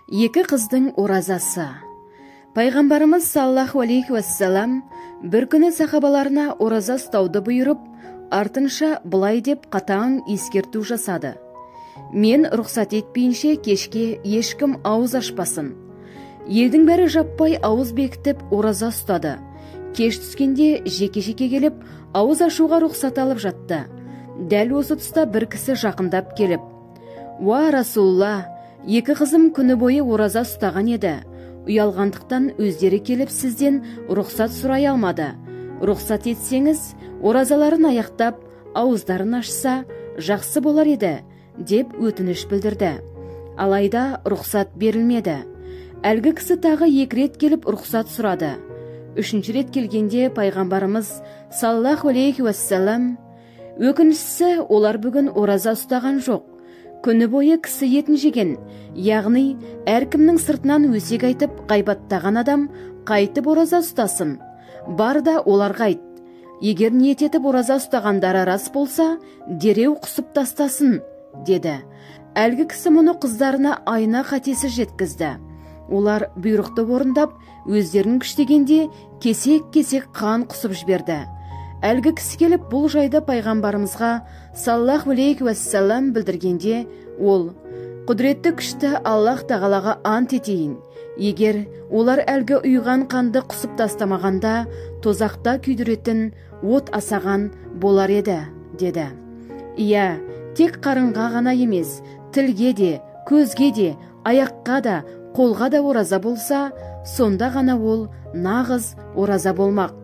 Екі қыздың оразасы. Пайғамбарымыз саллаллаху алейхи уассалам бір күні сахабаларына ораза ұстауды бұйырып, артынша былай деп қатаң ескерту жасады. Мен рұқсат етпейінше кешке ешкім ауыз ашпасын. Елдің бәрі жаппай ауыз бекітіп ораза ұстады. Кеш түскенде жеке-жеке келіп, ауыз ашуға рұқсат алып жатты. Дәл осы тұста бір кісі жақындап келіп: «Уа Расулла, екі қызым күні бойы ораза ұстаған еді. Ұялғандықтан өздері келіп сізден рұқсат сұрай алмады. Рұқсат етсеңіз, оразаларын аяқтап, ауыздарын ашса, жақсы болар еді», деп өтініш білдірді. Алайда рұқсат берілмеді. Әлгі кісі тағы екі рет келіп рұқсат сұрады. Үшінші рет келгенде пайғамбарымыз саллаллаху алейхи уассалам: «Өкініштісі, олар бүгін ораза ұстаған жоқ. Күні бойы кісі етін жеген, яғни әркімнің сыртынан өсек айтып ғайбаттаған адам қайтып ораза ұстасын. Бар да оларға айт. Егер ниет етіп ораза ұстағандары рас болса, дереу қысып тастасын», деді. Әлгі кісі мұны қыздарына айна қатесі жеткізді. Олар бұйрықты орындап, өздерін күштегенде кесек-кесек қан құсып жіберді. Әлгі кісі келіп бұл жайды пайғамбарымызға саллаллаху алейхи уассалам білдіргенде, ол: «Құдіретті күшті Аллах тағалаға ант етейін, егер олар әлгі ұйған қанды құсып тастамағанда, тозақта күйдіретін от асаған болар еді», деді. Иә, тек қарынға ғана емес, тілге де, көзге де, аяққа да, қолға да ораза болса, сонда ғана ол нағыз ораза болмақ.